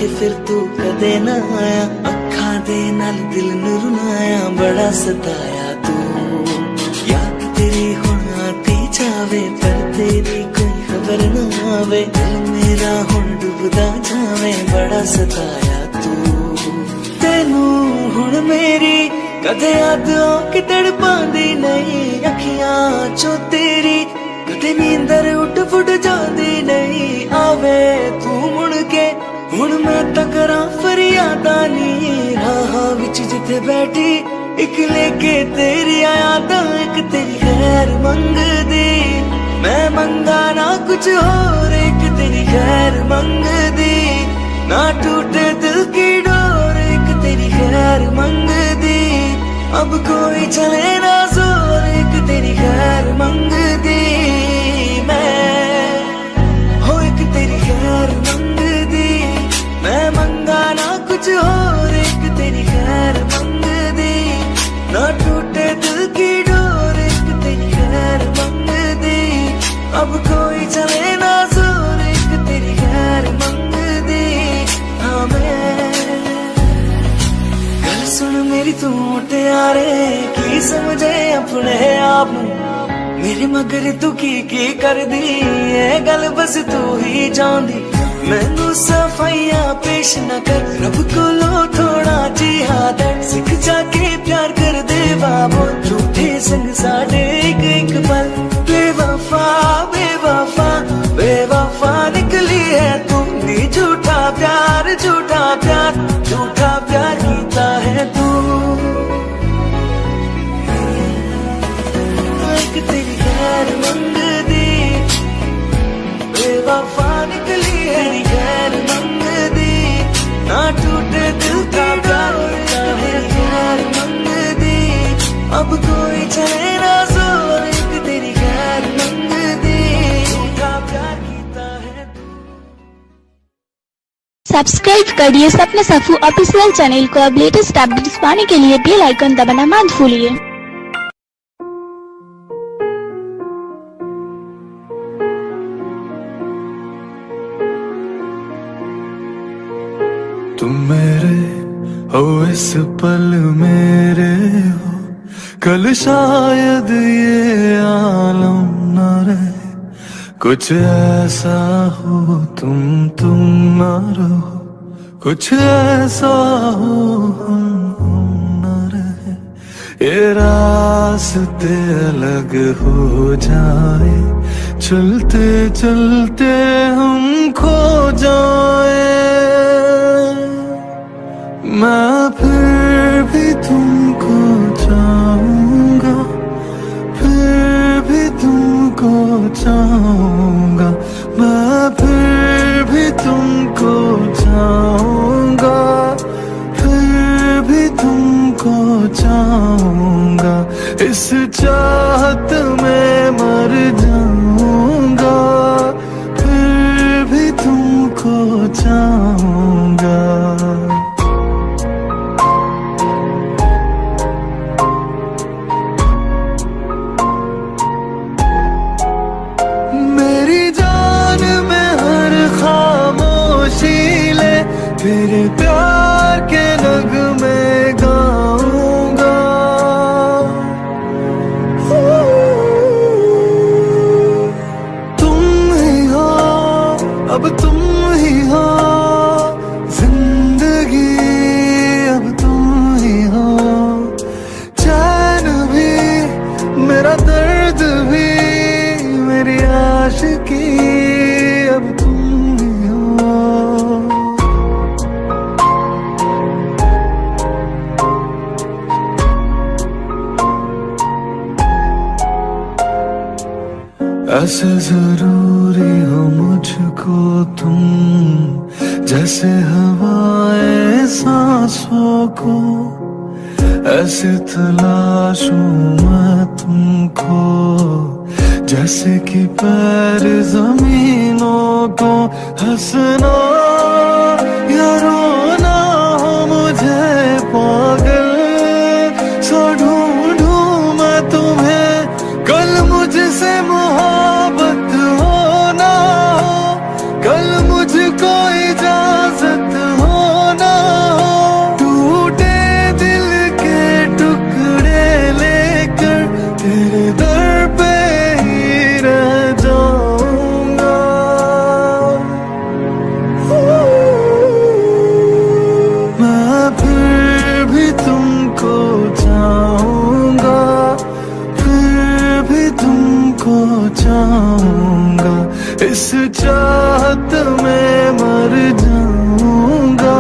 फिर तू कदे ना आया, अखा दे नाल दिल नू रुलाया, बड़ा सताया तू। याद तेरी हुण आती जावे, पर तेरी कोई खबर ना आवे, दिल मेरा हुण डुबदा जावे, बड़ा सताया तू। तेनू हुण मेरी कदे याद आके तड़पांदी नहीं, अखियां चो तेरी कदे नींदर उठ फुट जाती नहीं, आवे तू मुड़ के हुण मैं तकरा फरियादा नी, राह विच जिथे बैठी एक लेके तेरी यादां, एक तेरी खैर मंगदी, मैं मंगा ना कुछ और, एक तेरी खैर मंगदी, ना टूटे दिल की डोर, एक तेरी खैर मंगदी, अब कोई चले ना जोर, एक तेरी खैर मंगदी, मैं हो एक तेरी खैर मंगदी, मैं मंगा ना कुछ और, एक तेरी खैर मंगदी, ना टूटे दिल की डोर, एक तेरी खैर मंगदी, अब कोई चले ना जोर, एक तेरी खैर मंगदी, हाँ मैं। गल सुन मेरी तू मुटियारे, की समझे अपने आप नू, मेरे मगर तू की कर दी, ये गल बस तू ही जानदी, मैनू सफाइयां पेश न कर, रब कोलों थोड़ा जिहाद, सिख जाके प्यार कर दे बाबो, झूठे संग साडे एक एक पल, बेवफा बेवफा बेवफा निकली है तू, नी झूठा प्यार झूठा प्यार झूठा प्यार कीता है तू। एक तेरी खैर मंगदी, बेवफा निकली है तेरी खैर मंगदी, ना टूटे दिल का प्यार है खैर मंगदी, अब कोई चले ना जोर, एक तेरी खैर मंगदी, झूठा प्यार कीता है तू। सब्सक्राइब करिए सपना सफू ऑफिशियल चैनल को, अब लेटेस्ट अपडेट्स पाने के लिए बेल आइकन दबाना मत भूलिए। तुम मेरे हो इस पल मेरे हो, कल शायद ये आलम न रहे, कुछ ऐसा हो तुम न रहो, कुछ ऐसा हो हम न रहे, ये रास्ते अलग हो जाए, चलते चलते हम खो जाए, मैं फिर भी तुमको चाहूंगा, फिर भी तुमको चाहूंगा, मैं फिर भी तुमको चाहूंगा, फिर भी तुमको चाहूंगा, इस चाहत में मर जाऊंगा, फिर भी तुमको चाहूंगा। तेरे प्यार के नगमे गाऊंगा, तुम ही हो अब तुम ही हो, जिंदगी अब तुम ही हो, चैन भी मेरा दर्द भी मेरी आशिकी अब तुम ही हो। ऐसे जरूरी हो मुझको तुम, जैसे हवाएं सांसों को, ऐसे तलाशूं मैं तुमको, जैसे कि पैर जमीनों को, हंसना या रोना हो मुझे पागल सो ढूंढूं मैं तुम्हें, कल मुझसे मोहब्बत हो ना हो, कल मुझको इजाजत हो जाऊंगा, इस चाहत में मर जाऊंगा,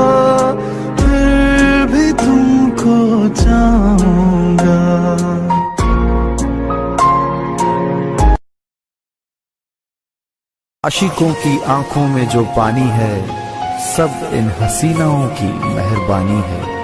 फिर भी तुमको चाहूंगा। आशिकों की आंखों में जो पानी है, सब इन हसीनाओं की मेहरबानी है।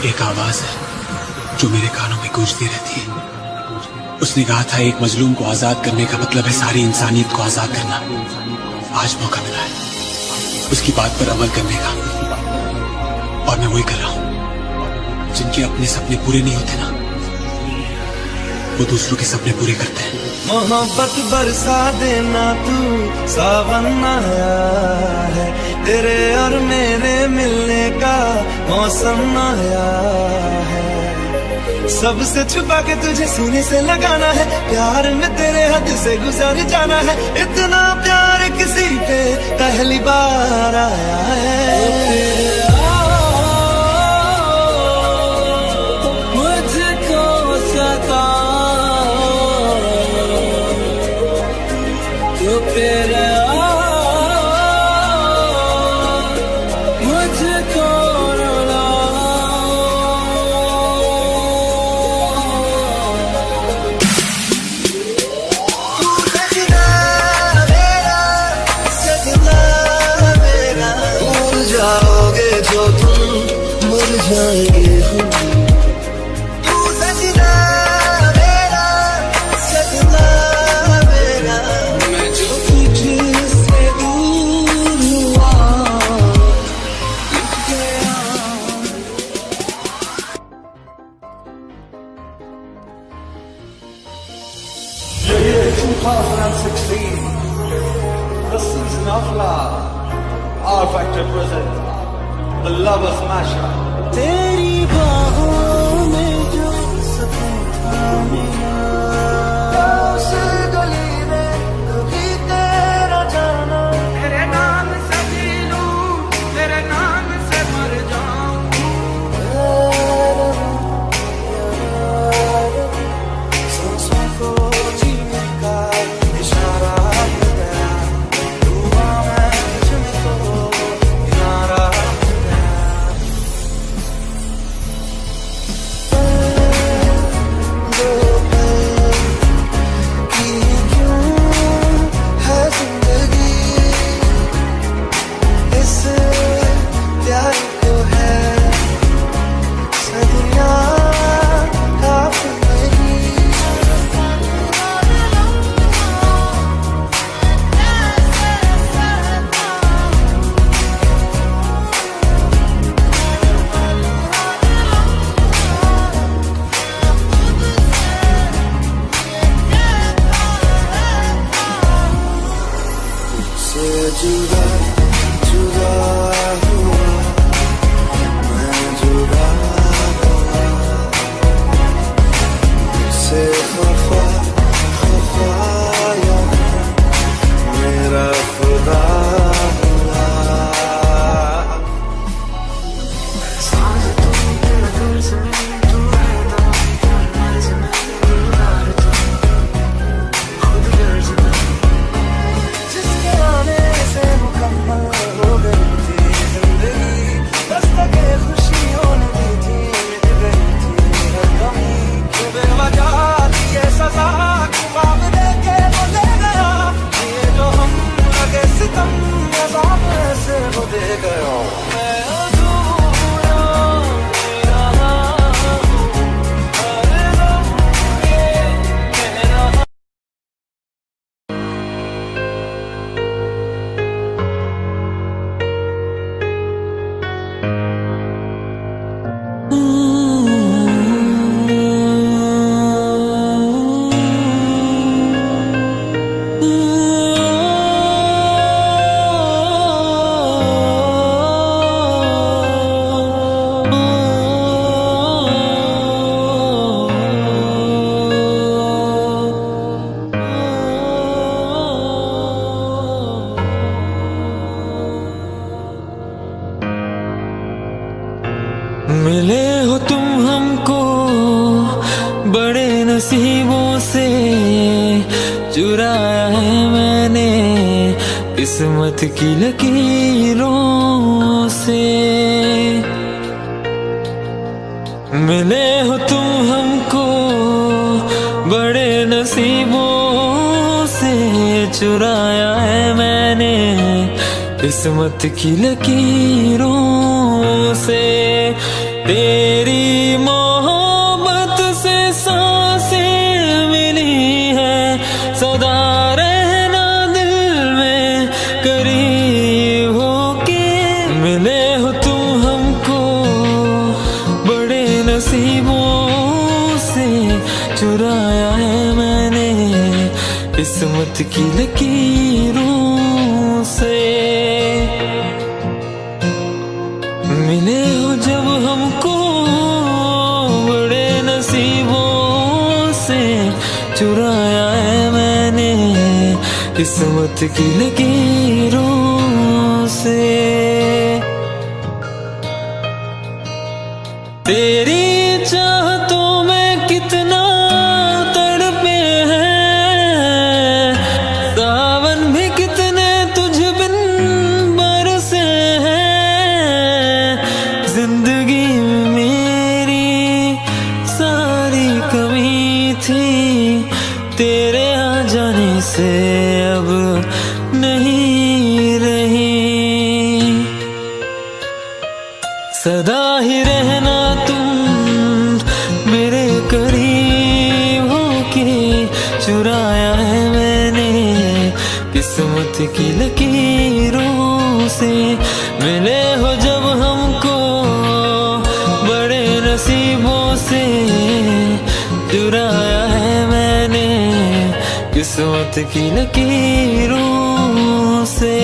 एक आवाज है जो मेरे कानों में गूंजती रहती है। उसने कहा था एक मजलूम को आजाद करने का मतलब है सारी इंसानियत को आजाद करना। आज मौका मिला है उसकी बात पर अमल करने का, और मैं वही कर रहा हूं। जिनके अपने सपने पूरे नहीं होते ना, वो दूसरों के सपने पूरे करते हैं। मोहब्बत बरसा देना, तू सावन आया है, तेरे और मेरे मिलने का मौसम आया है। सबसे छुपा के तुझे सीने से लगाना है, प्यार में तेरे हद से गुजर जाना है। इतना प्यार किसी पे पहली बार आया है। मुझको सता तो फिर मुझको रुला। भूल जाओगे जो तुम, मर जाएंगे हम। Year 2016, the season of love. R Factor presents the Lovers Mashup. तेरी बाहों में जो सुकून था मेरा, उस गली में कभी तेरा जाना। तेरे नाम से जी लूं, तेरे नाम से मर जाऊं। सांसों को जीने का इशारा मिल गया, डूबा मैं तुझको किनारा मिल गया। दो मिले हो तुम हमको बड़े नसीबों से, चुराया है मैंने किस्मत की लकीरों से। मिले हो तुम हमको बड़े नसीबों से, चुराया है मैंने किस्मत की लकीरों से। तेरी मोहब्बत से सांसें मिली है, सदा रहना दिल में करीब होके। मिले हो तुम हमको बड़े नसीबों से, चुराया है मैंने किस्मत की लकीरों से। मिले हो जब हमको बड़े नसीबों से, चुराया है मैंने किस्मत की लकीरों से। तेरी चाहतों में कितना तड़पे हैं, सावन भी कितने तुझ बिन बरसे हैं। जिंदगी में मेरी सारी कमी थी, तेरे आ जाने से अब नहीं रही। सदा ही रहना तुम मेरे करीब होके, चुराया है मैंने किस्मत की लकीरों से। मिले हो जब हमको बड़े नसीबों से, चुराया है मैंने किस्मत की लकीरों से।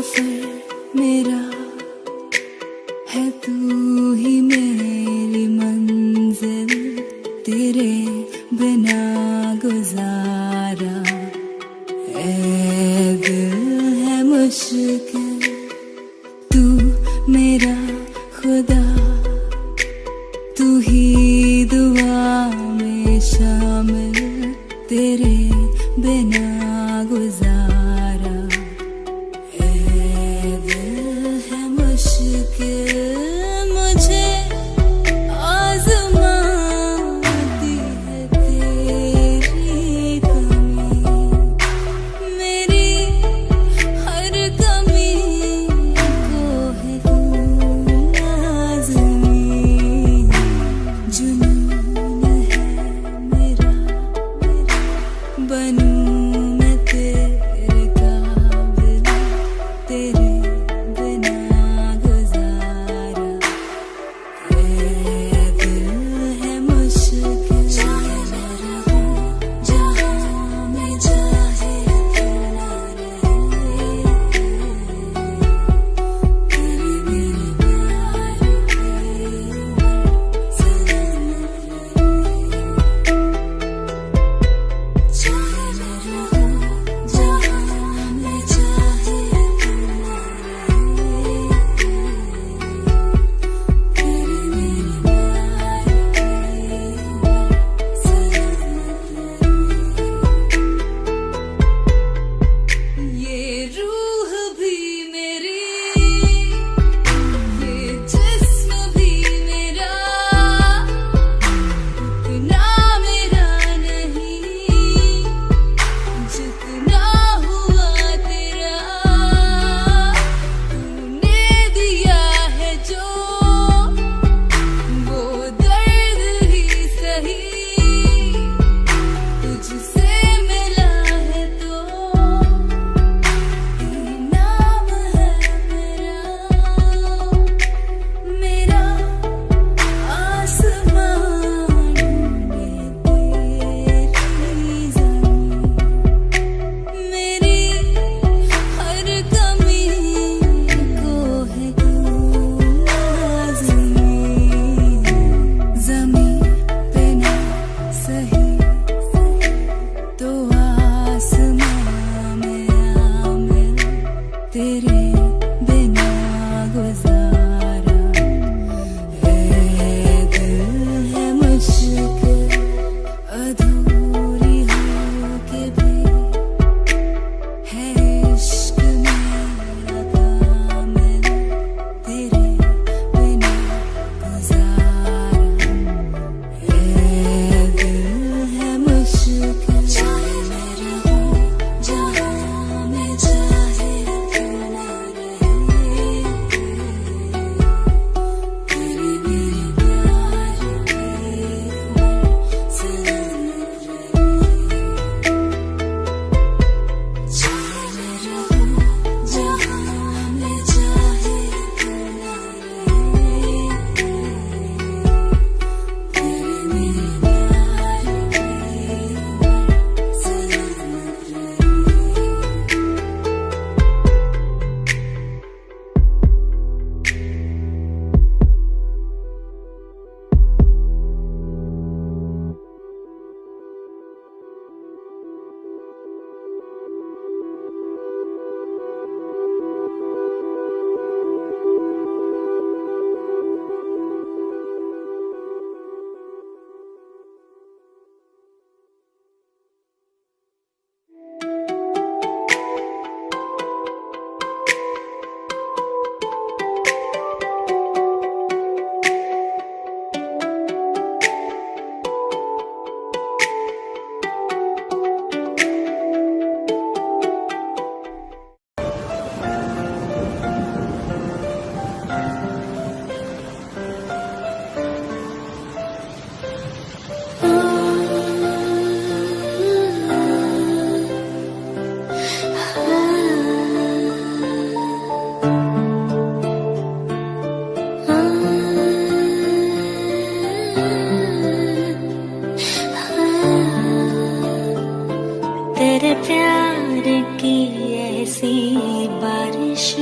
सफर मेरा है, तू ही मेरी मंजिल, तेरे बिना गुजारा ए दिल है मुश्किल। तू मेरा खुदा, तू ही दुआ में शामिल, तेरे बिना गुजारा ए दिल है मुश्किल। मुझे आज़माती है तेरी कमी, मेरी हर कमी को है तू लाज़मी। जुनून है मेरा, बनूं मैं तेरे काबिल, तेरे बिना गुजारा ए दिल है मुश्किल। चाहे मैं रहूं जहां मैं चाहे क्यों ना रहे, तेरे मेरे प्यार की सलामत रहे। चाहे मैं रहूं जहां मैं चाहे क्यों ना रहे, तेरे मेरे प्यार की सलामत रहे। ये रूह भी मेरी, ये जिस्म भी मेरा, उतना मेरा नहीं जितना हुआ तेरा। तूने दिया है जो वो दर्द ही सही, तुझसे मिला है तो इनाम है मेरा। मेरा आसमान में तेरी ज़मीं, मेरी हर कमी को है तू लाज़मी। ज़मीं पे ना सही तो आसमां में आमिल, तेरे बिना गुजारा ए दिल है मुश्किल। अधूरी हो के भी है इश्क मेरा कामिल, तेरे बिना गुजारा ए दिल है मुश्किल। चाहे मैं रहूं जहां मैं चाहे क्यों ना रहे,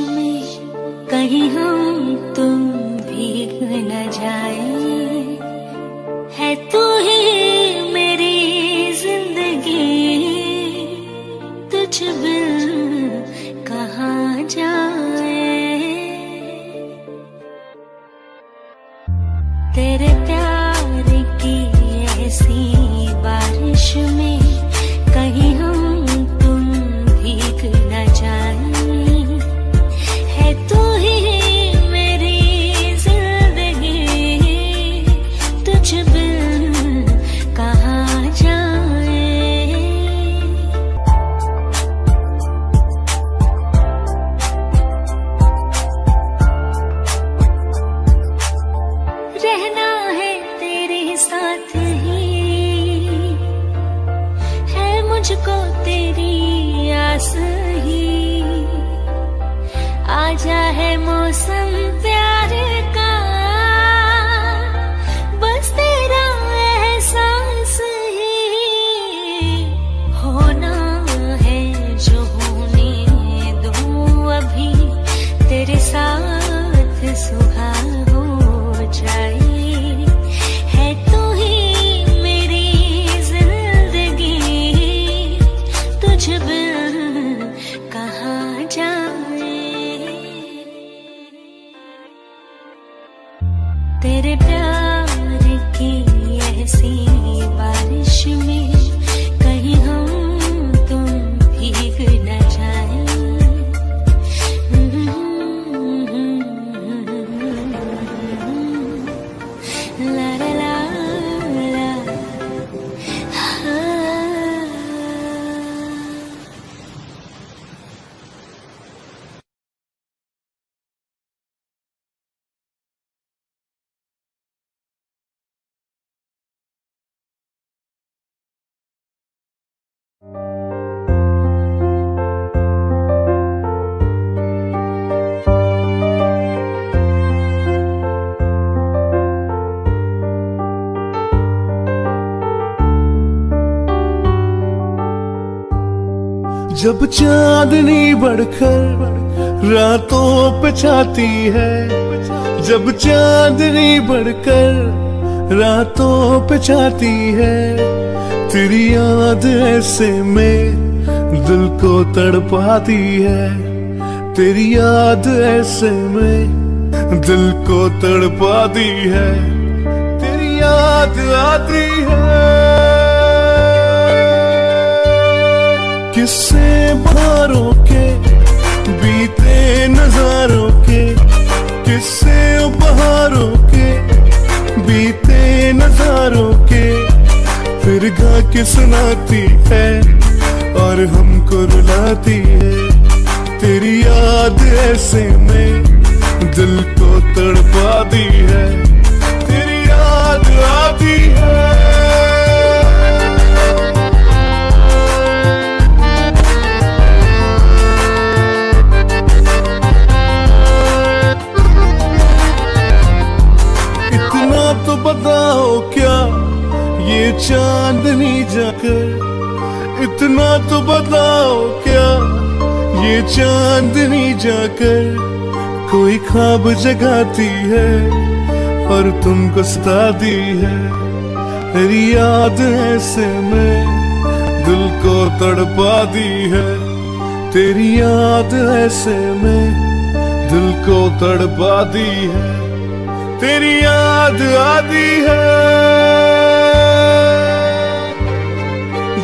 में कहीं हम तुम भीग न जाए, है तू ही मेरी जिंदगी, तुझ बिन कहाँ जाए। तेरे प्यार की ऐसी बारिश में कहीं हम तुम भीग न जाए, है तू ही मेरी जिंदगी, तुझ बिन कहाँ जाए। रहना है तेरे साथ ही, है मुझको तेरी आस ही, आजा है मौसम प्यार का, बस तेरा एहसास ही, होना है जो होने दूं अभी, तेरे साथ सुबह हो जाए, है तू ही मेरी जिंदगी, तुझ बिन कहाँ जाए। तेरे प्यार की ऐसी बारिश में कहीं हम तुम भीग न जाए। ला ला ला ला, हाँ। जब चांदनी बढ़कर रातों पे छाती है, जब चांदनी बढ़कर रातों पे छाती है, तेरी याद ऐसे में दिल को तड़पाती है, तेरी याद ऐसे में दिल को तड़पाती है, तेरी याद आती है। किस्से बहारों के बीते नजारों के, किस्से बहारों के बीते नजारों के, फिर गा के सुनाती है और हमको रुलाती है, तेरी याद ऐसे में दिल को तड़पाती है, तेरी याद आती है। तो बताओ क्या ये चांदनी जाकर, इतना तो बताओ क्या ये चांदनी जाकर कोई ख्वाब जगाती है और तुमको सताती है, तेरी याद ऐसे में दिल को तड़पाती है, तेरी याद ऐसे में दिल को तड़पाती है, तेरी याद आती है।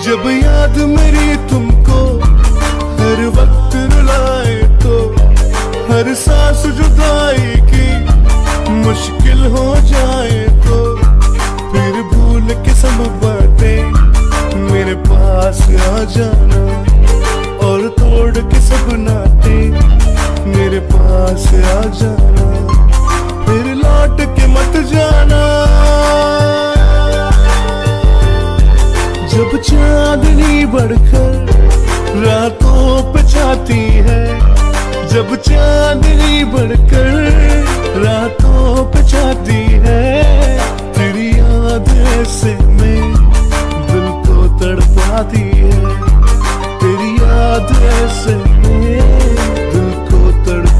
जब याद मेरी तुमको हर वक्त रुलाए तो, हर सांस जुदाई की मुश्किल हो जाए तो, फिर भूल के सब बातें मेरे पास आ जाना, और तोड़ के सब नाते मेरे पास आ जाना, फिर लौट के मत जाना। जब चांदनी बढ़कर रातों पे छाती है, जब चांदनी बढ़कर रातों पे छाती है, तेरी याद ऐसे में दिल को तड़पाती है, तेरी याद ऐसे में दिल को तड़पाती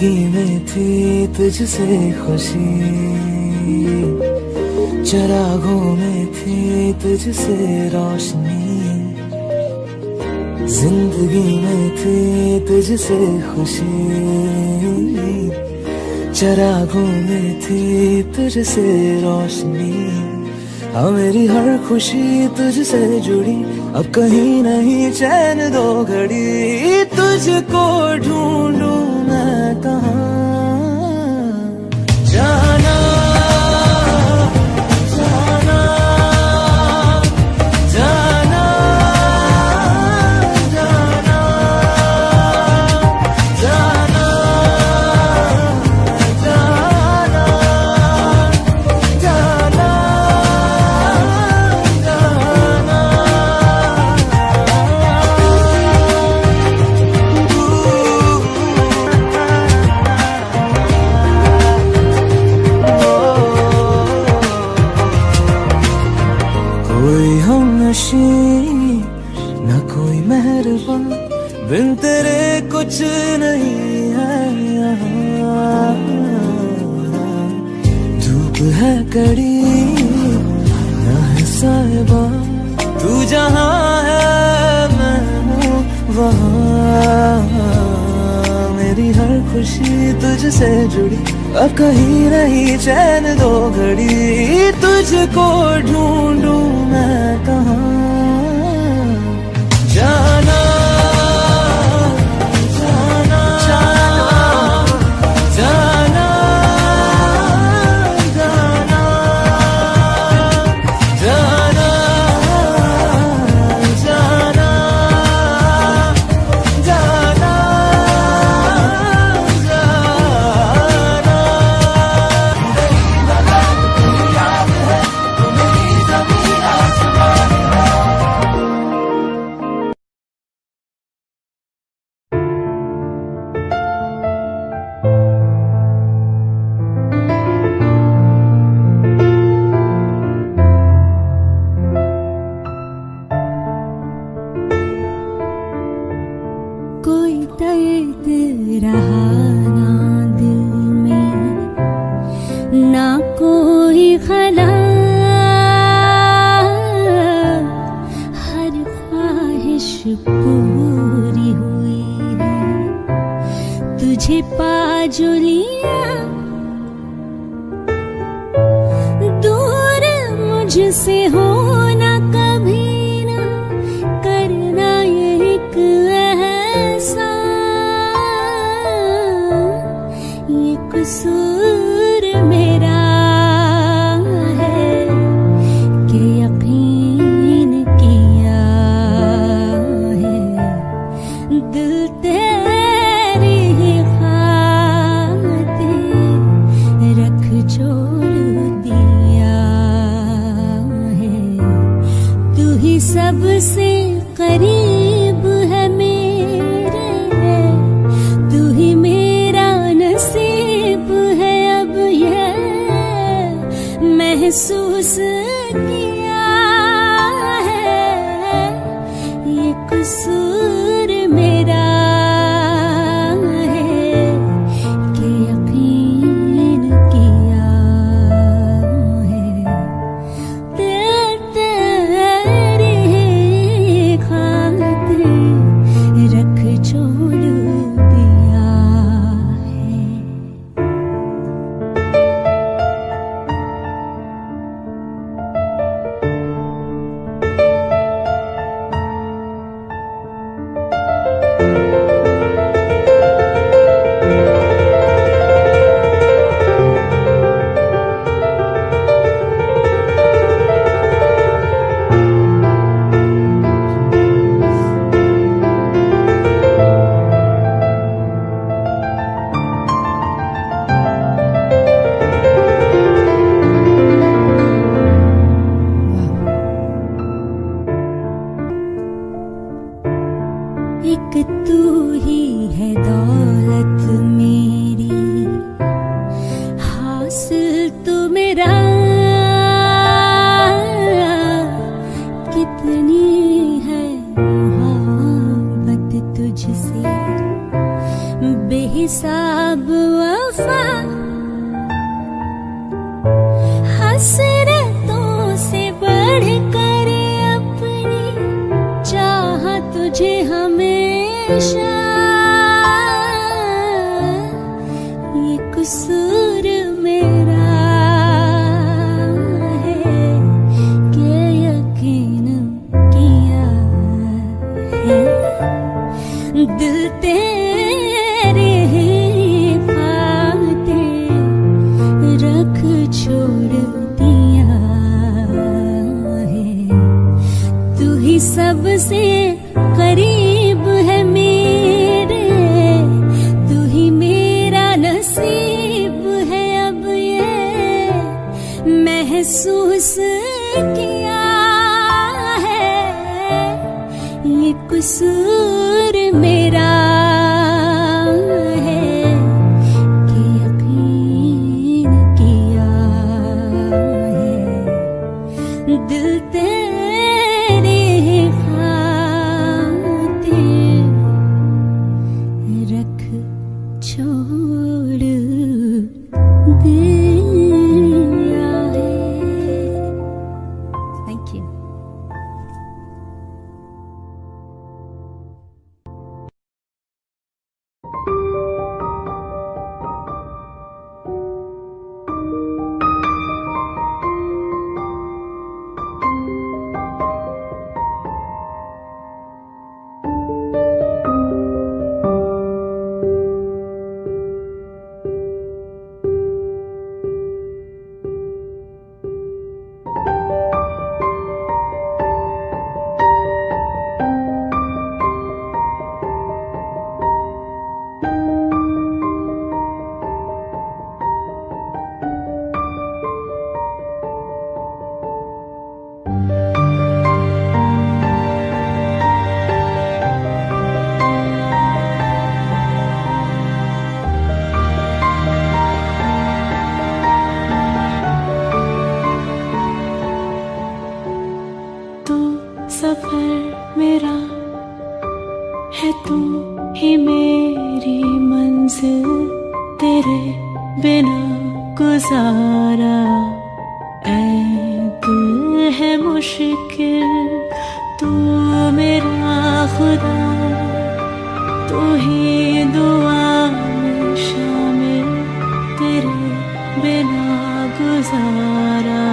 जिंदगी में थी तुझसे खुशी, चरागों में थी तुझसे रोशनी, जिंदगी में थी तुझसे खुशी, चरागों में थी तुझसे रोशनी। हाँ मेरी हर खुशी तुझसे जुड़ी, अब कहीं नहीं चैन दो घड़ी, तुझको ढूंढूं मैं कहाँ जाना जाना जाना जाना जाना जाना जाना कोई हमनशी न कोई मेहरबान, बिन तेरे कुछ नहीं है यहाँ। धूप है कड़ी न है साहिबा, तू जहाँ है मैं हूँ वहाँ। मेरी हर खुशी तुझसे जुड़ी, अब कहीं नहीं चैन दो घड़ी, तुझको ढूंढूं मैं कहाँ जाना जाना जाना जाना जाना जाना जाना कोई दर्द रहा ना दिल में, ना कोई खला, हर ख्वाहिश पूरी हुई है, तुझे पा जो लिया। दूर मुझसे होना कभी ना करना ये एक ये कसूर मेरा है कि यकीन किया है, दिल तेरी खातिर रख छोड़ दिया है। तू ही सबसे करीब है मेरे, तू ही मेरा नसीब है। अब ये महसूस किया है, ये कसूर मेरा है कि यकीन किया है, तेरी खातिर रख छोड़ दिया है। हमेशा ये कसूर मेरा है कि यकीन किया है दिल तेरे बातें रख छोड़ दिया है तू ही सबसे करीब है मेरे तू ही मेरा नसीब है अब ये महसूस किया है ये कसूर मेरा है कि यकीन किया है दिल तेरे खातिर रख छोड़ दिया है। Thank you. सफर मेरा है तू ही मेरी मंजिल तेरे बिना गुजारा ऐ दिल है मुश्किल तू मेरा खुदा तू ही दुआ में शामिल तेरे बिना गुजारा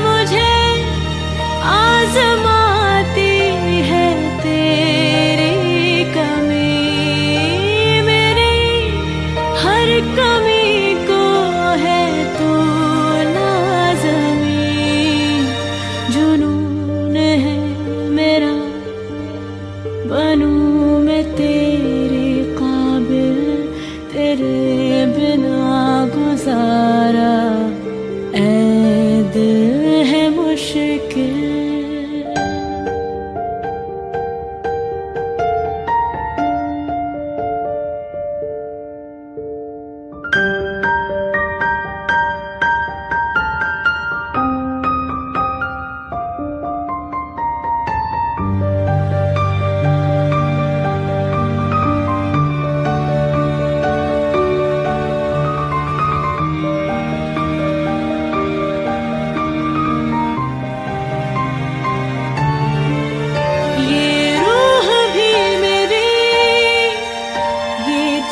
मुझे आजमाती है तेरी कमी मेरी हर कमी को है तू लाज़मी जुनून है मेरा बनूं मैं तेरे काबिल तेरे बिना गुजारा दिल है मुश्किल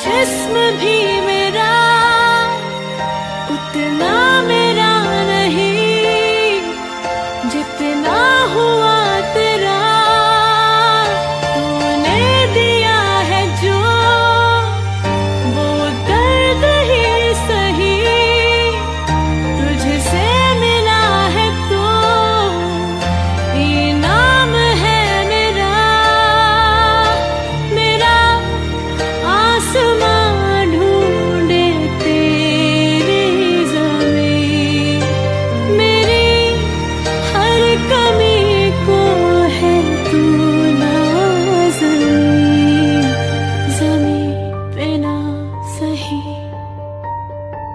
जिस्म भी मेरा उतना मेरा नहीं जितना हुआ तेरा तूने दिया है जो वो दर्द ही सही तुझसे मिला है तो इनाम है मेरा मेरा आसमां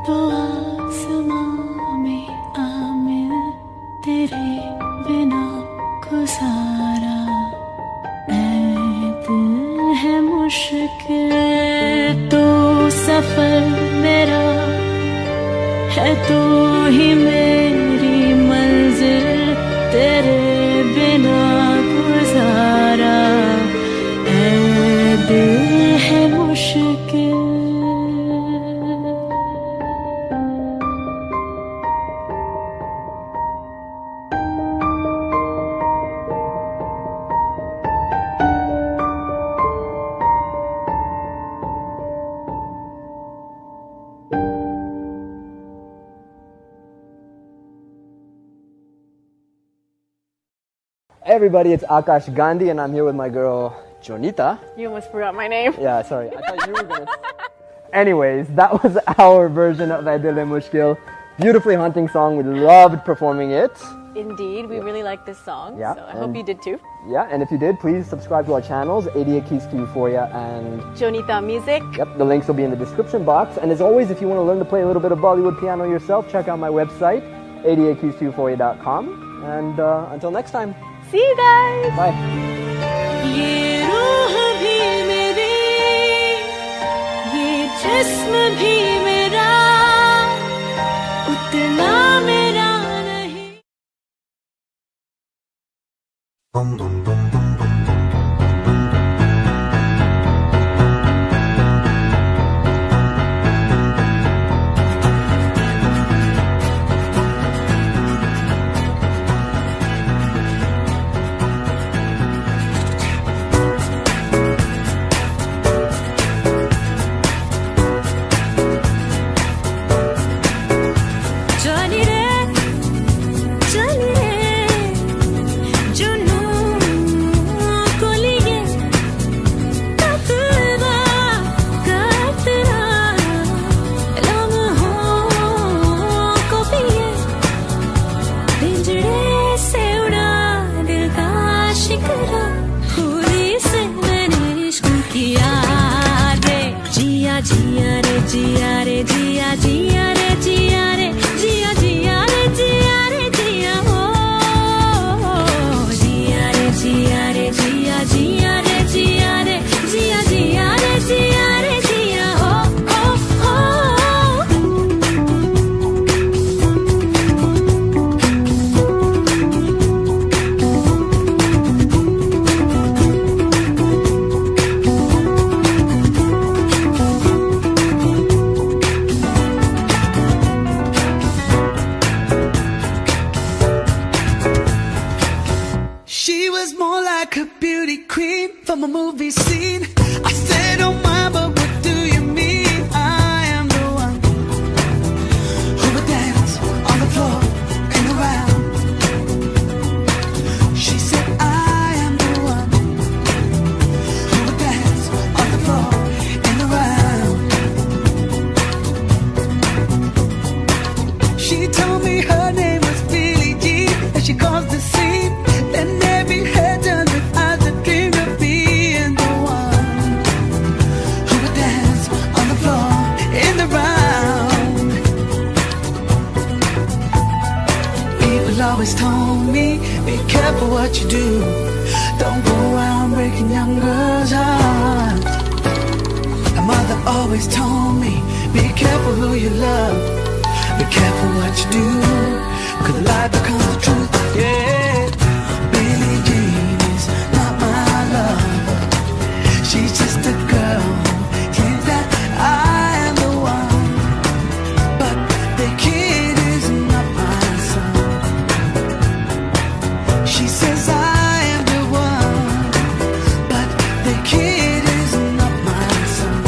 तो आसमां में आमिर तेरे बिना गुजारा ऐ दिल है मुश्किल तो सफर मेरा है तू ही मेरी मंजिल तेरे बिना everybody, it's Akash Gandhi and I'm here with my girl, Jonita. You almost forgot my name. Yeah, sorry. I thought you were gonna... Anyways, that was our version of Ae Dil Hai Mushkil. Beautifully haunting song. We loved performing it. Indeed, we really like this song, Yeah, so I hope you did too. Yeah, and if you did, please subscribe to our channels, 88 Keys to Euphoria and... Jonita Music. Yep, the links will be in the description box. And as always, if you want to learn to play a little bit of Bollywood piano yourself, check out my website, 88keystoeuphoria.com. And until next time. See you guys! Bye. ये रूह भी मेरी, ये जिस्म भी मेरा, उतना मेरा नहीं। चली रे जुनून को लिए कतरा कतरा लम्हों को पिए पिंजरे से उड़ा दिल का शिकरा खुदी से मैंने इश्क किया रे जिया जिया रे जिया रे जिया जिया रे जिया रे जिया जिया रे जिया रे जिया हो जिया रे जिया रे जिया जिया रे जिया रे जिया जिया रे जिया रे जिया हो हो She was more like a beauty queen from a movie scene. I said, oh my, but what do you mean? I am the one who would dance on the floor and around. She said, I am the one who would dance on the floor and around. She told me her name was Billie Jean and she caused the scene. Then every head turned with eyes that dreamed of being the one who would dance on the floor in the round. People always told me, be careful what you do. Don't go around breaking young girls' hearts. My mother always told me, be careful who you love. Be careful what you do, 'cause the lie becomes the truth. Yeah. Billie Jean is not my love. She's just a girl. Claims that I am the one, but the kid is not my son. She says I am the one, but the kid is not my son.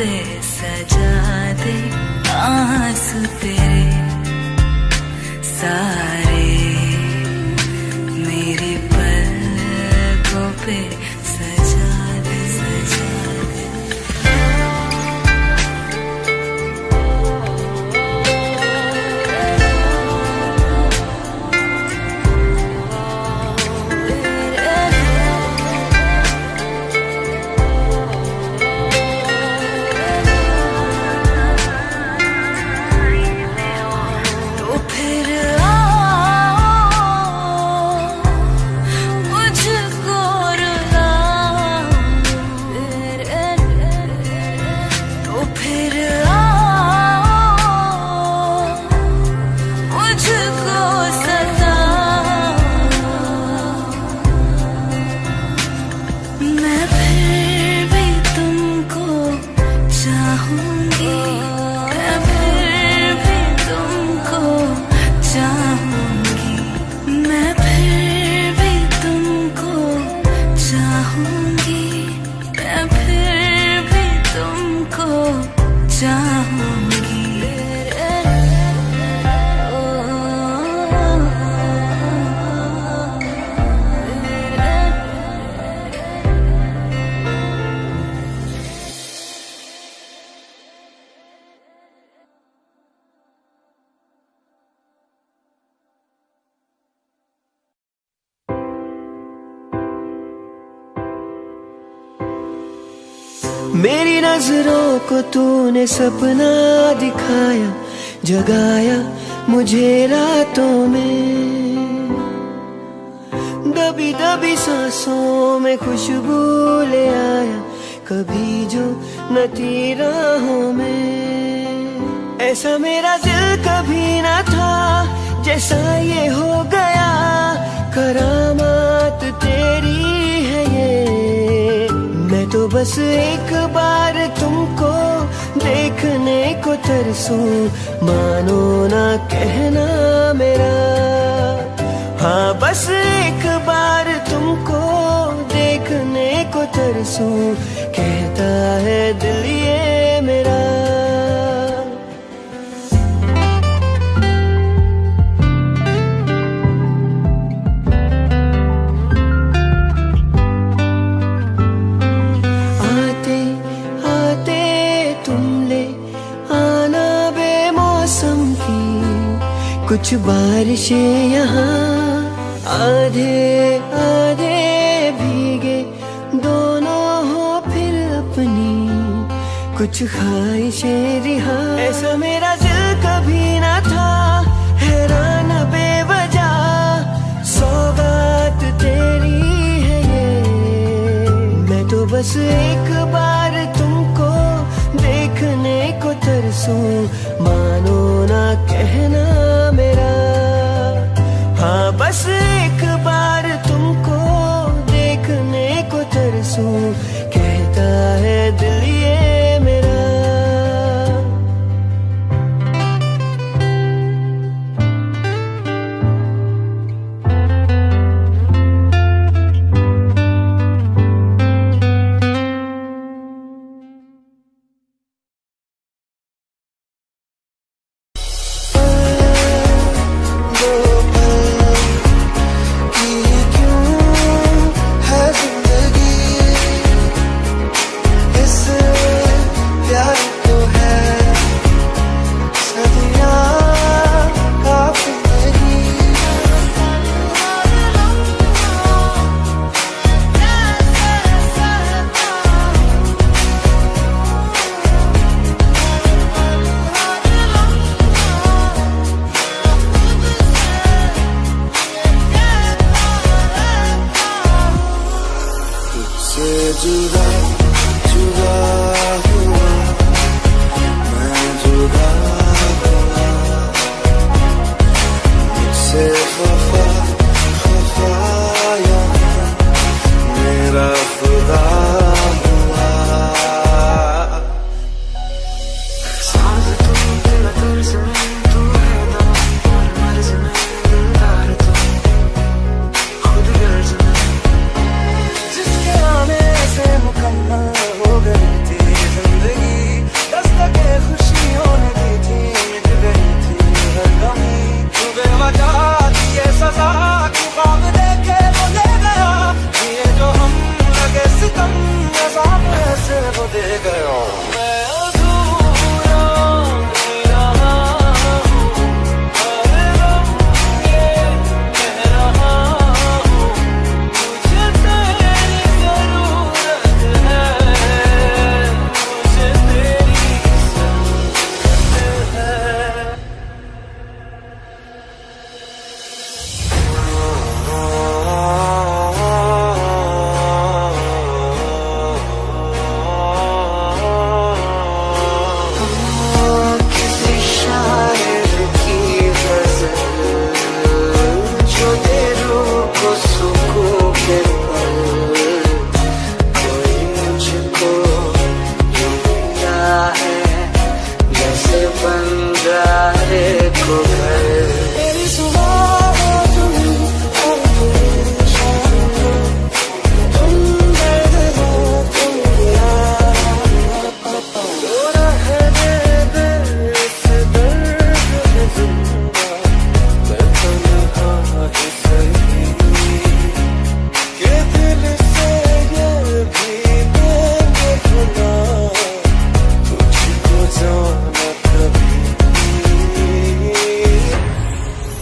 पे सजा दे आंसू तेरे सारे मेरी पलकों पे सजा दे मेरी नजरों को तूने सपना दिखाया, जगाया मुझे रातों में, दबी दबी सांसों में खुशबू ले आया, कभी जो न थी राहों में। ऐसा मेरा दिल कभी न था, जैसा ये हो गया, करामात तेरी है ये। मैं तो बस एक बार तुमको देखने को तरसूं, मानो ना कहना मेरा। हाँ बस एक बार तुमको देखने को तरसूं, कहता है दिल ये मेरा। कुछ बारिशें यहाँ आधे आधे भीगे, दोनों हो फिर अपनी कुछ ख्वाहिशें रिहा। ऐसा मेरा दिल कभी ना था, हैरान बेवजह सौगात तेरी है ये। मैं तो बस एक बार तुमको देखने को तरसूं, मानो ना कहना मेरा। हाँ बस एक बार तुमको देखने को तरसूं, कहता है दिल ये मेरा।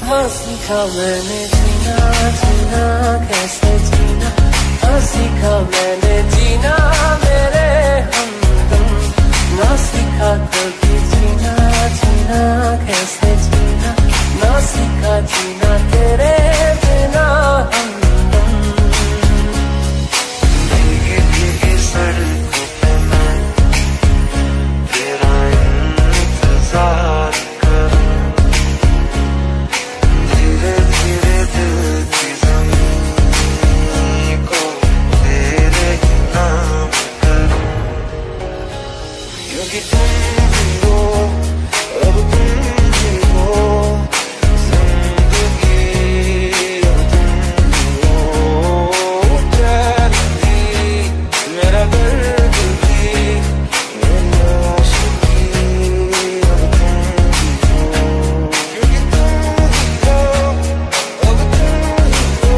कहाँ सीखा मैंने जीना, जीना कैसे जीना, कहाँ सीखा मैंने जीना मेरे हमदम, ना सीखा कभी जीना, जीना कैसे जीना, ना सीखा जीना तेरे बिना हमदम। भीगे भीगे सड़कों पे मैं तेरा इंतजार करूं, धीरे धीरे दिल की ज़मीन को तेरे नाम करूं, क्योंकि तुम ही हो, अब तुम ही हो जिंदगी, अब तुम ही हो चैन भी, मेरा दर्द भी, मेरी आशिकी, अब तुम ही हो, क्योंकि तुम ही हो, अब तुम ही हो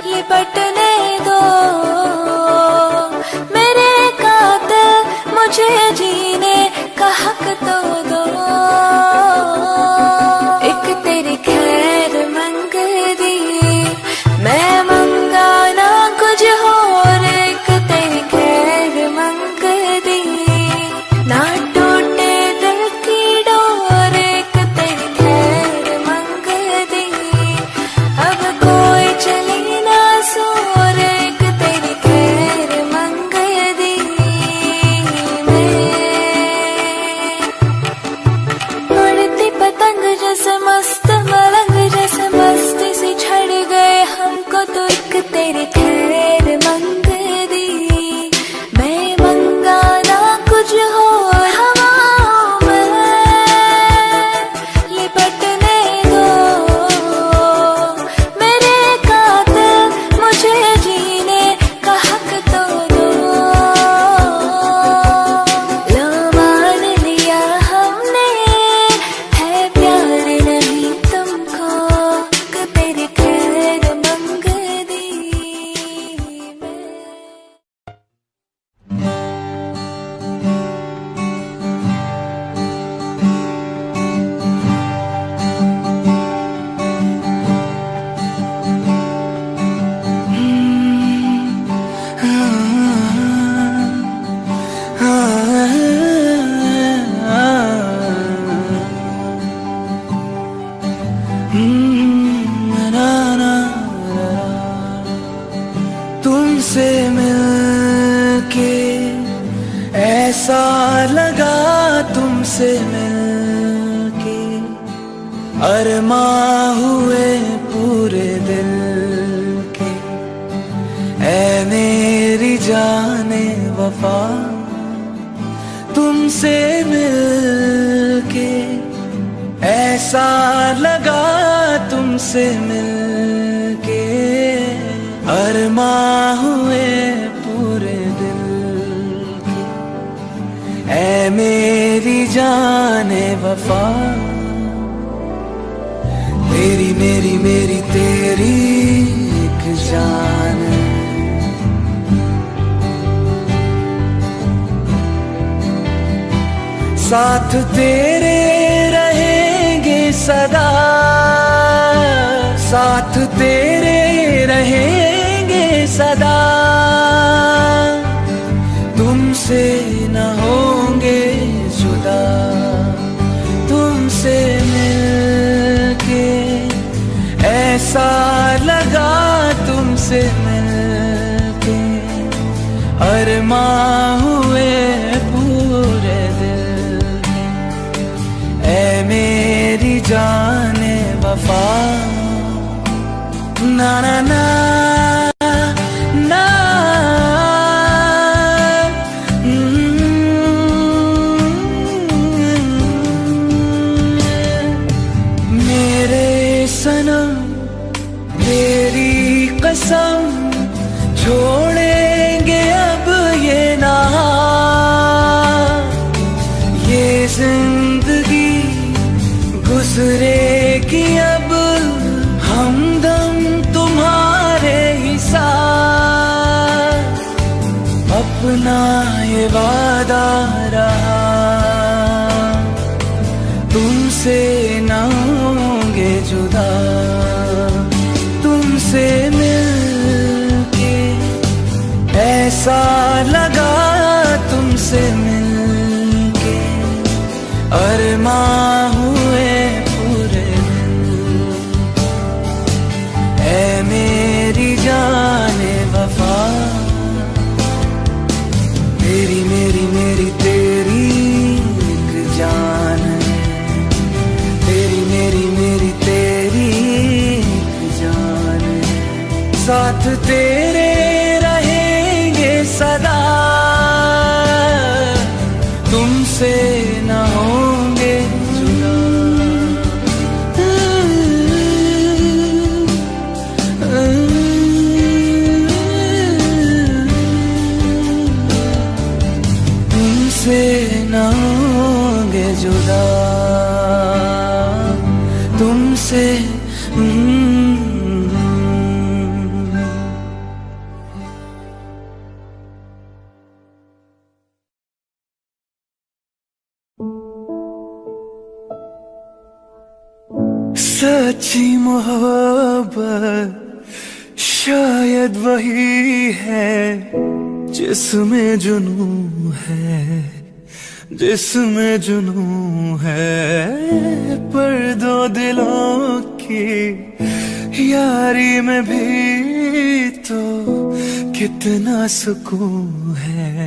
लिपटने दो मेरे कातिल, मुझे जीने का हक तो दो, एक तेरी खैर मंग दी, मैं मंगा ना कुछ और, एक तेरी खैर मंग दी, ना टूटे दिल की डोर, एक तेरी खैर मंग दी, अब कोई चली ना सोर, एक तेरी खैर मंग दी मैं, उड़ती पतंग जैसे मस्त मलंग जैसे मस्ती से छड़ गए हमको, तो एक तेरी खैर मंग दी, मैं मंगा ना कुछ हो, हवाओं में लिपटने दो मेरे कातिल, मुझे जीने का हक तो दो, लो मान लिया हमने है प्यार नहीं तुमको, कि तेरी खैर मंग दी मैं। तुमसे मिलके ऐसा लगा, तुमसे मिलके अरमां हुए पूरे दिल के, ऐ मेरी जाने वफा, तुमसे मिलके ऐसा लगा, तुमसे मिलके अरमां हुए पूरे दिल के, ऐ मेरी जाने वफा, तेरी मेरी मेरी तेरी एक जान, साथ तेरे रहेंगे सदा, साथ तेरे रहेंगे सदा, तुमसे न होंगे जुदा, तुमसे मिलके ऐसा लगा, तुमसे मिलके अरमां हुए पूरे दिल के, ऐ मेरी जाने वफा, ना ना ना ना, मेरे सनम तेरी कसम, छोड़ेंगे अब ये ना, ये जिंदगी गुजरेगी अब हमदम तुम्हारे ही साथ। अपना ये वादा रहा, तुमसे ना होंगे जुदा, तुमसे मिलके ऐसा लगा, तुमसे मिलके अरमां हुए पूरे दिन। ऐ मेरी जाने वफा, मेरी मेरी मेरी तेरी एक जान है, तेरी मेरी मेरी तेरी एक जान है। साथ तेरे रहेंगे सदा, तुमसे ना होंगे जुदा। तुमसे ना होंगे जुदा, तुमसे सच्ची मोहब्बत शायद वही है जिसमें जुनून है, जिसमें जुनून है। पर दो दिलों की यारी में भी तो कितना सुकून है,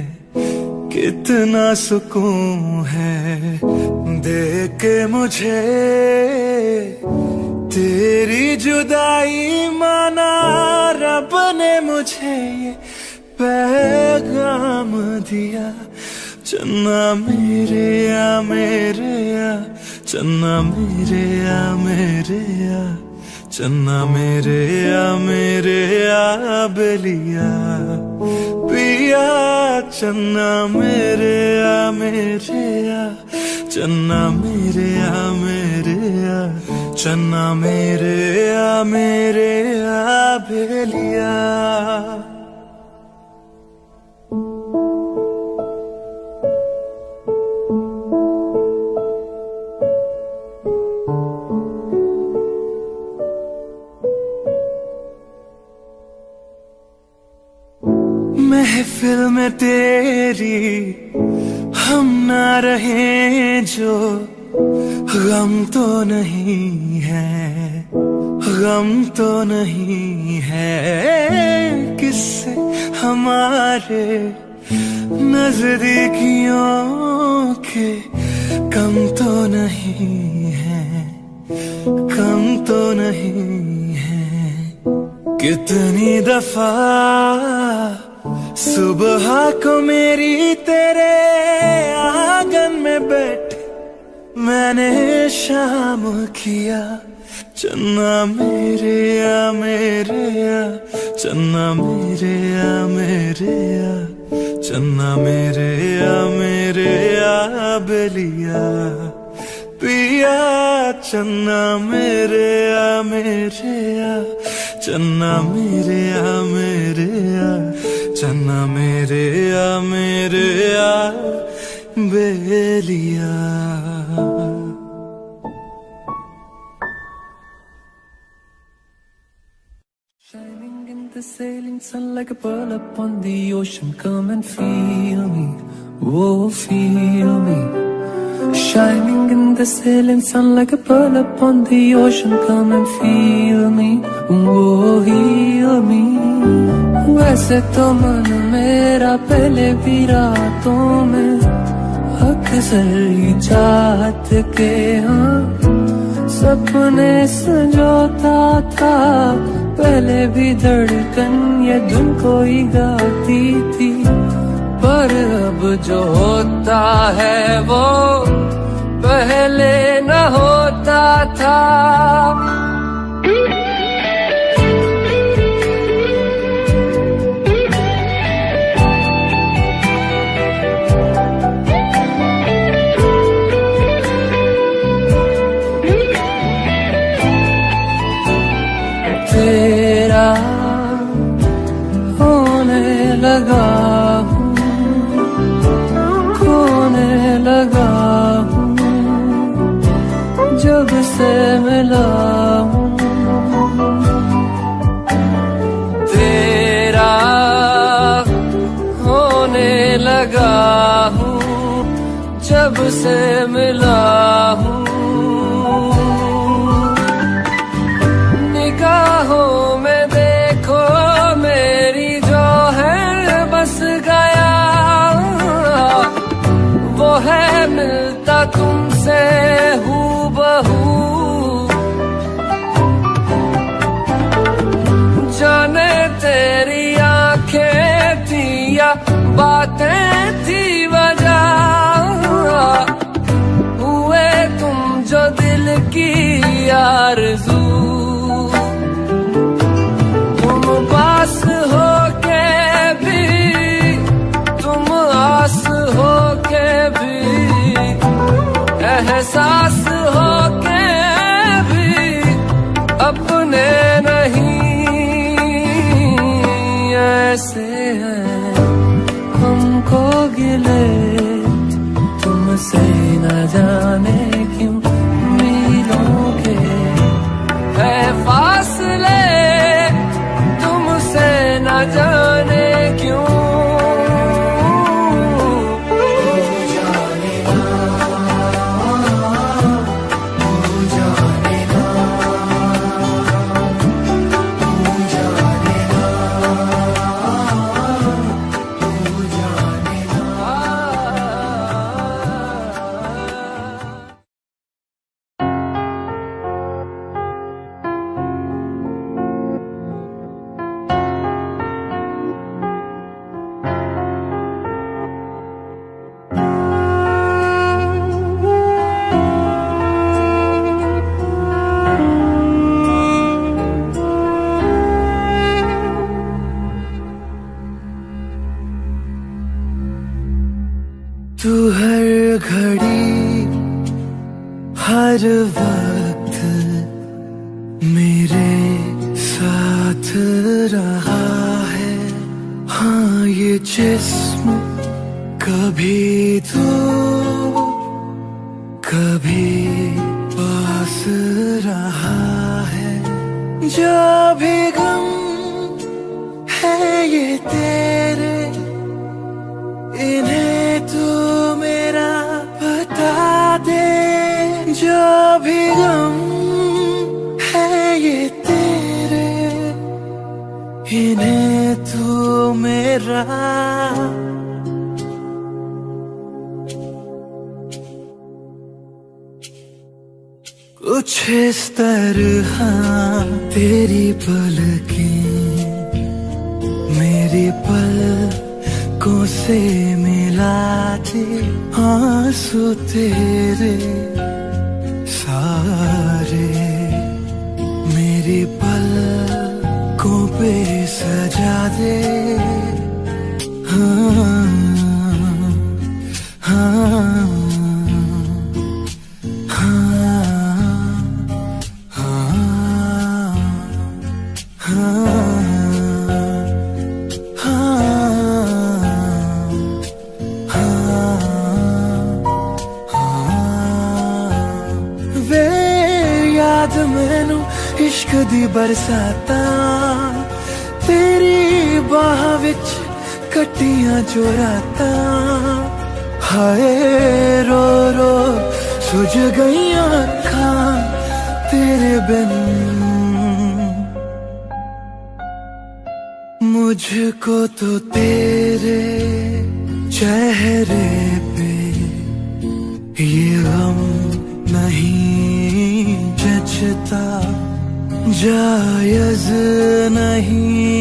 कितना सुकून है। देख के मुझे तेरी जुदाई माना, रब ने मुझे ये पैगाम दिया। चन्ना मेरे या मेरे या, चन्ना मेरे या मेरे या, चन्ना मेरे या मेरे या बेलिया पिया। चन्ना मेरे या मेरे या, चन्ना मेरे या मेरे या, चन्ना मेरे या मेरे या बेलिया। महफिल में तेरी हम ना रहे जो, गम तो नहीं है, गम तो नहीं है। किससे हमारे नजदीकियों के कम तो नहीं है, कम तो नहीं है। कितनी दफा सुबह को मेरी तेरे आंगन में बैठ मैंने शाम किया। चन्ना मेरे या मेरे या, चन्ना मेरे या मेरे या, चन्ना मेरे या मेरे या बेलिया पिया। चन्ना मेरे या मेरे या, चन्ना मेरे या मेरे या, चन्ना मेरे या मेरे या बेलिया। Shining in the sailing sun like a pearl upon the ocean. Come and feel me, oh feel me. Shining in the sailing sun like a pearl upon the ocean. Come and feel me, oh heal me. वैसे तो मन मेरा पहले भी रातों में अक्सर ही चाहत के हाँ सपने संजोता था। पहले भी धड़कन ये धुन कोई गाती थी, पर अब जो होता है वो पहले न होता था। लगा हूँ, खोने लगा हूँ, जब से मिला हूँ। तेरा होने लगा हूँ, जब से मिला हूँ। निगाहों में देखो मेरी जो है बस गया, वो है मिलता तुमसे हूबहू। जाने तेरी आंखें थी या बातें थी वजह, हुए तुम जो दिल की आरज़ू। तुम पास हो के भी, तुम आस हो के भी, एहसास हो के भी अपने नहीं। ऐसे हैं हमको गिले तुमसे न जाने क्यों मीलों के है फासले, तुमसे न जाने क्यों। तू हर घड़ी हर वक्त मेरे साथ रहा है। हाँ ये जिस्म कभी दूर कभी पास रहा है। जो भी गम है ये तेरे, इन्हें तू मेरा बता दे। जो भी गम है ये तेरे, इन्हें तू मेरा कुछ इस तरह तेरी पलकें मेरी पलकों से मिलाते, आंसू तेरे सारे मेरी पलकों पे सजा दे। हाँ हाँ इश्क दी बरसाता तेरी बाह विच कट्टियां जो राता। हाय रो रो सुझ गईयां अखां तेरे बिन, मुझको तो तेरे चेहरे पे ये गम नहीं जचता, जायज नहीं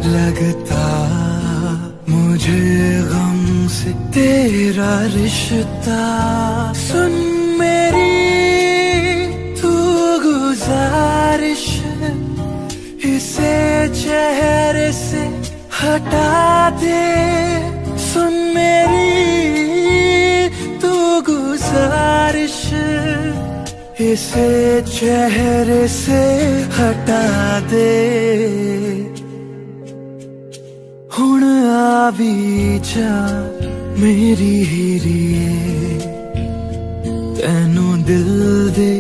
लगता मुझे गम से तेरा रिश्ता। सुन मेरी तू गुजारिश, इसे चेहरे से हटा दे। सुन मेरी तू गुजारिश, इसे चेहरे से हटा दे। हो जा मेरी हीरिए तेनू दिल दे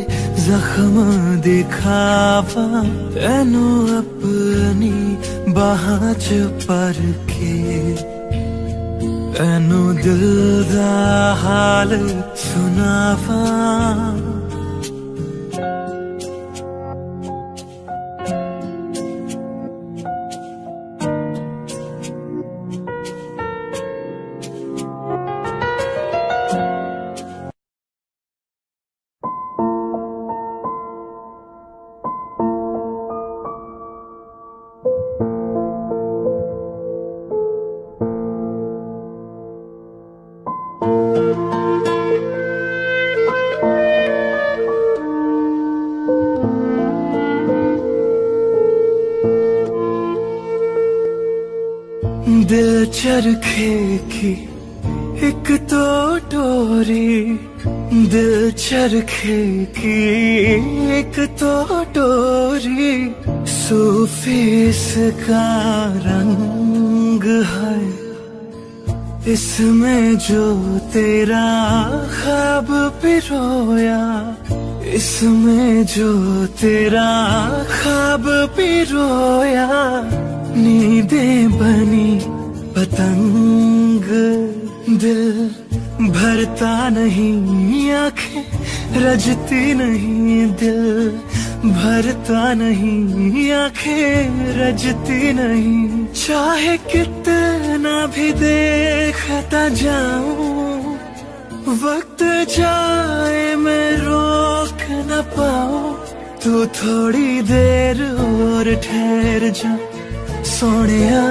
जख्म दिखावा तेनू अपनी बाहां च पर के तेनू दिल दा हाल सुनावा दिल चरखे की एक तो डोरी दिल चरखे की एक तो डोरी सूफी इसका रंग है इसमें जो तेरा ख्वाब पिरोया इसमें जो तेरा ख्वाब पिरोया नींदें बनी पतंग दिल भरता नहीं आंखें रजती नहीं दिल भरता नहीं आंखें रजती नहीं चाहे कितना भी देखता जाऊं वक्त जाए मैं रोक न पाऊं तू थोड़ी देर और ठहर जा सोनिया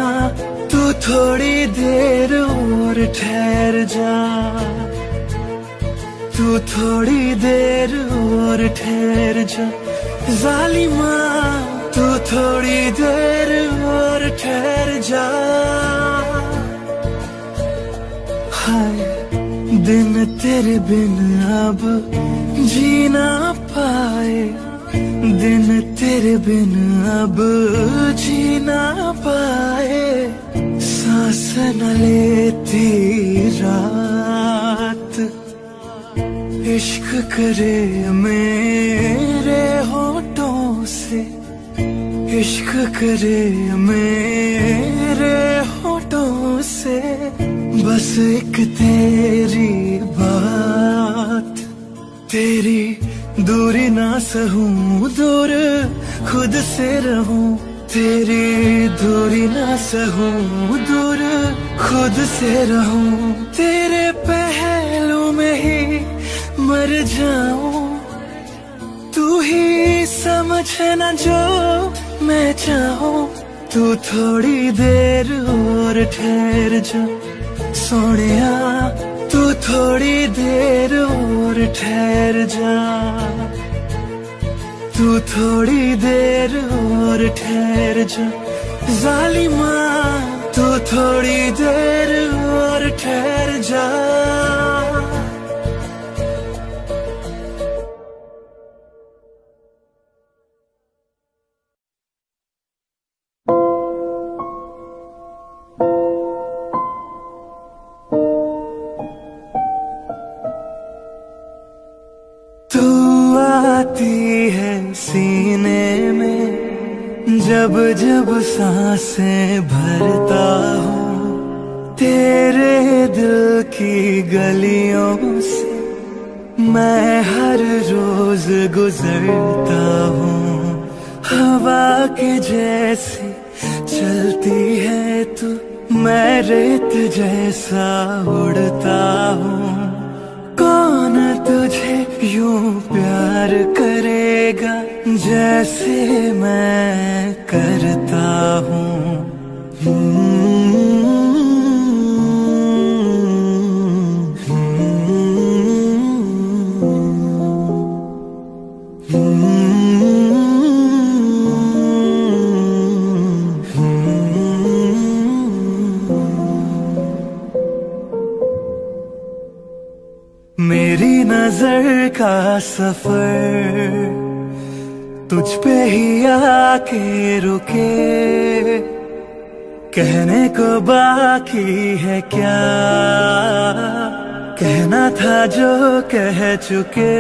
तू थोड़ी देर और ठहर जा तू थोड़ी देर और ठहर जा जालिमा तू थोड़ी देर और ठहर जा हाय दिन तेरे बिन अब जीना पाए दिन तेरे बिन अब जीना पाए सांस न लेती रात इश्क करे मेरे होठों से इश्क करे मेरे होठों से बस एक तेरी बात तेरी दूरी ना सहूं दूर खुद से रहूं तेरी दूरी ना सहूं दूर खुद से रहूं तेरे पहलू में ही मर जाऊं तू ही समझना जो मैं चाहूं तू थोड़ी देर और ठहर जा सोनिया तू थोड़ी देर और ठहर जा तू थोड़ी देर और ठहर जा जालिमा तू थोड़ी देर और ठहर जा सीने में जब जब सांसें भरता हूँ तेरे दिल की गलियों से मैं हर रोज गुजरता हूँ हवा के जैसी चलती है तू मैं रेत जैसा उड़ता हूँ कौन तुझे यूं प्यार करेगा जैसे मैं करता हूँ मेरी नजर का सफर तुझ पे ही आके रुके कहने को बाकी है क्या, कहना था जो कह चुके।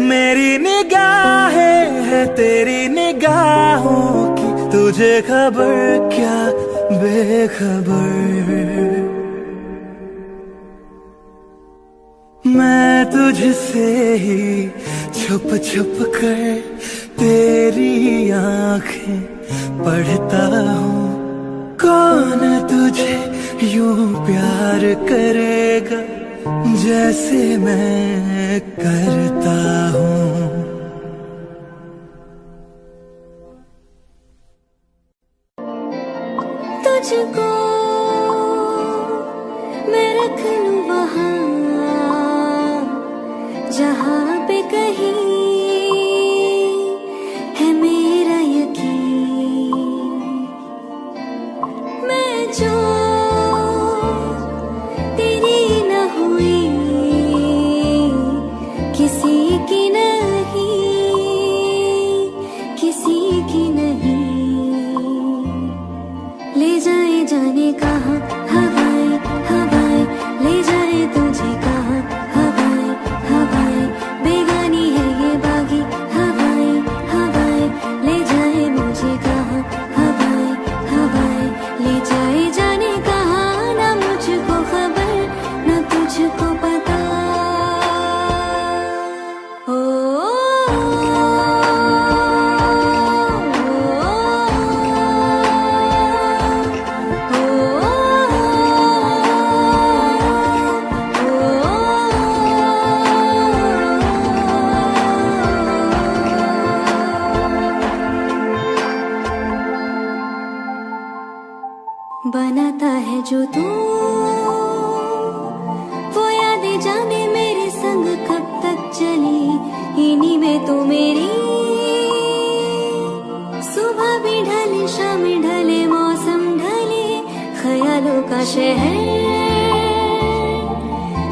मेरी निगाहें है तेरी निगाहों की, तुझे खबर क्या बेखबर। मैं तुझसे ही छुप छुप कर तेरी आंखें पढ़ता हूँ। कौन तुझे यूं प्यार करेगा जैसे मैं करता हूँ। तुझको मैं रख लूं वहाँ जहाँ पे कहीं है मेरा यकीन। मैं जो तेरी न हुई किसी की नहीं, किसी की नहीं। ले जाए जाने कहाँ हवाएं हवाएं, ले जाए तुझे कहाँ हवाएं हवाएं। बेगानी है ये बागी हवाएं हवाएं, ले जाए मुझे कहाँ हवाएं हवाएं। ले जाए जाने कहाँ, ना मुझको खबर ना तुझको पता। बनाता है जो तू वो यादें जाने मेरे संग कब तक चली। इन्हीं में तो मेरी सुबह भी ढले शाम ढले मौसम ढले, ख्यालों का शहर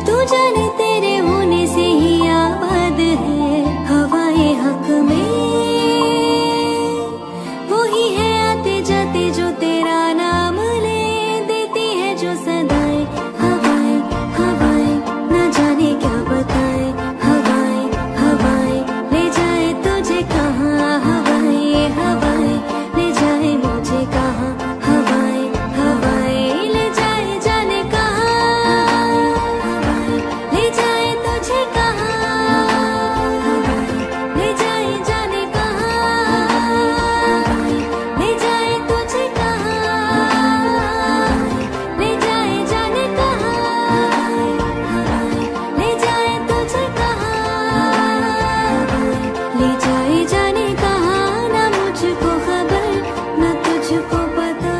तू जाने तेरे होने से ही आबाद है। हवाएं हक में वही है आते जाते जो तेरा नाम ले देती है जो सदाएं। हवाएं हवाएं ना जाने क्या बताए। हवाएं हवाएं ले जाए तुझे कहाँ। हवाएं हवाएं ले जाए मुझे कहाँ। हवाएं हवाएं ले जाए जाने कहाँ। हवाएं ले जाए तुझे कहाँ। हवाएं ले जाए जाने कहाँ। ले जाए तुझे कहाँ। ले जाए जाने कहाँ। ले जाए तुझे कहाँ। ले जाए जाने कहाँ, ना मुझको खबर ना तुझको पता।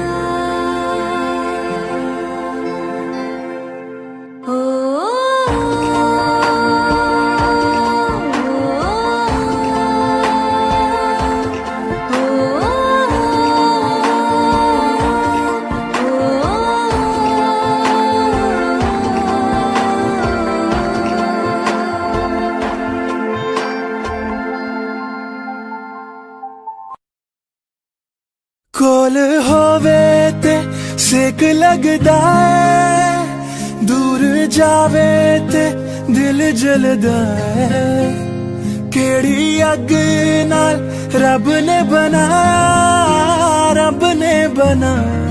कोल होवे ते सेक लगदा है, दूर जावे ते दिल जलदा है। केड़ी अग नाल रब ने बनाया, रब ने बनाया,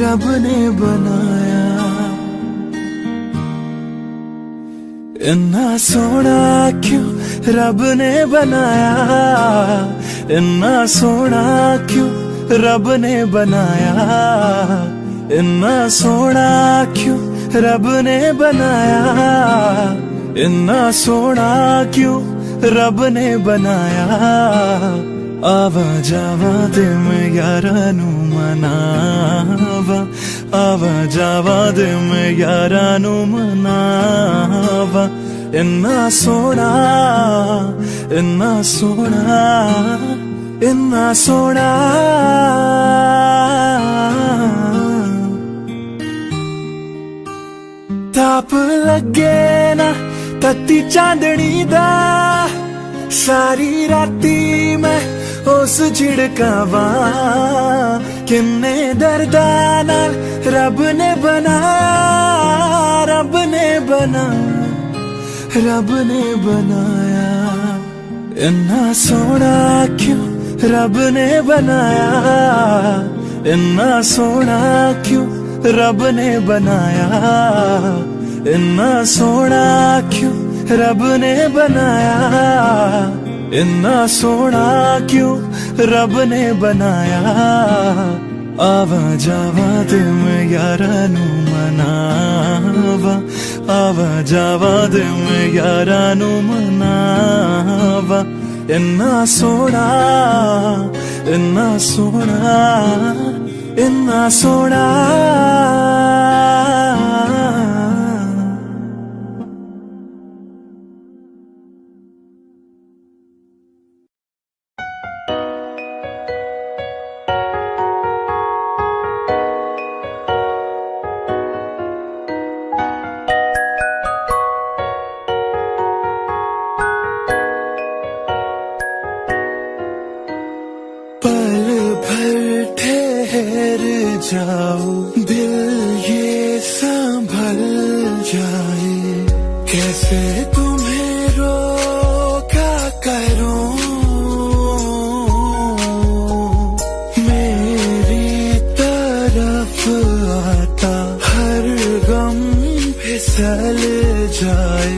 रब ने बनाया। इन्ना सोना क्यों रब ने बनाया, इन्ना सोना क्यों रब ने बनाया। इन्ना सोना क्यों रब ने बनाया, इन्ना सोना क्यों रब ने बनाया। आवा जावा ते मैं यारा नू मनावा, आवा जावा ते मैं यारा नू मनावा। इन्ना सोना, इन्ना सोना, इन्ना सोना। ताप लगे ना तत्ती चांदनी दा, सारी राती मैं उस झिड़कावा। किन्ने दर्दा नाल रब ने बनाया इन्ना सोना क्यों रब ने बनाया, इन्ना सोना क्यों रब ने बनाया, इन्ना सोना क्यों रब ने बनाया, इन्ना सोना क्यों रब ने बनाया। आवा जावा दे मैं यारा नू मनावा, आवा जावा दे मैं यारा नू मनावा। इन्ना सोना, इन्ना सोना, इन्ना सोना। जाओ दिल ये संभल जाए, कैसे तुम्हें रोका करूं। मेरी तरफ आता हर गम फिसल जाए,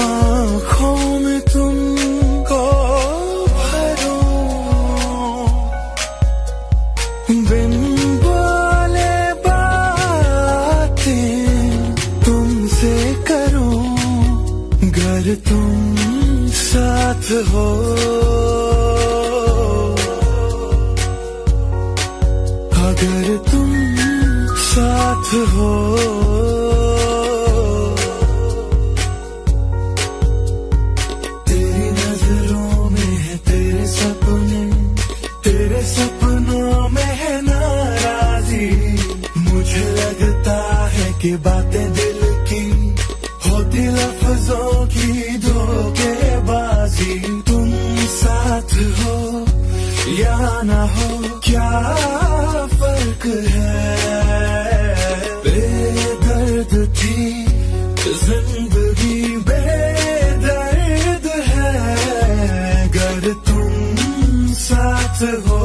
आँखों में तुमको भरूं। बिन अगर तुम साथ हो, अगर तुम साथ हो, तेरी नजरों में है तेरे सपने, तेरे सपनों में है नाराजी। मुझे लगता है कि बातें दिल की होती लफ्जों की धोखेबाजी। तुम साथ हो या ना हो क्या फर्क है, बेदर्द थी जिंदगी बेदर्द है। अगर तुम साथ हो,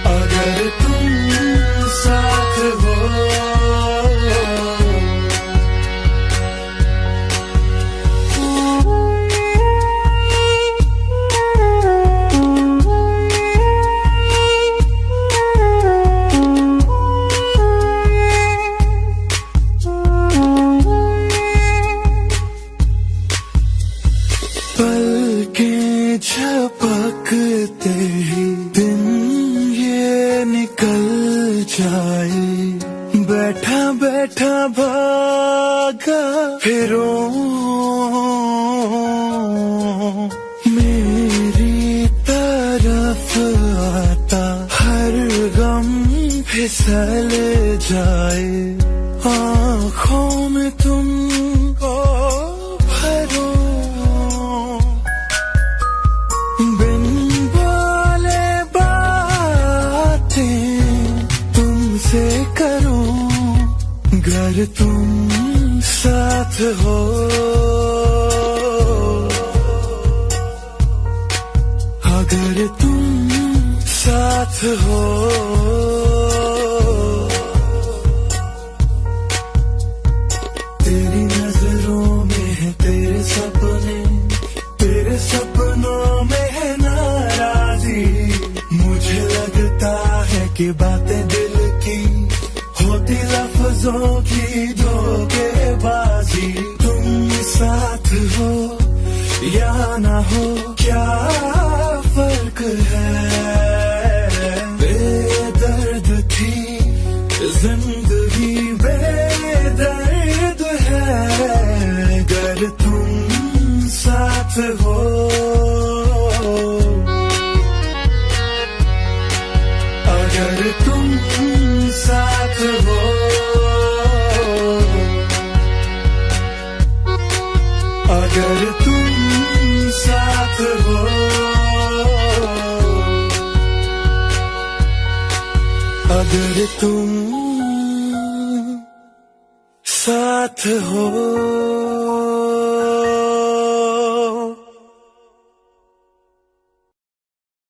अगर तुम साथ हो। पलकें झपकते ही दिन ये निकल जाए, बैठा बैठा भागा फिरूं। मेरी तरफ आता हर गम फिसल जाए, आँखों में तुमको भरूं। बिन बोले बातें तुमसे करूं, अगर तुम साथ हो, अगर तुम साथ हो। तेरी नजरों में है तेरे सपने, तेरे सपनों में है नाराजी। मुझे लगता है कि बातें दिल की होती लफ्जों की धोखेबाजी। तुम साथ हो या ना हो क्या फर्क है, बेदर्द थी जिंदगी बेदर्द है। अगर तुम साथ हो, अगर तुम अगर तुम साथ हो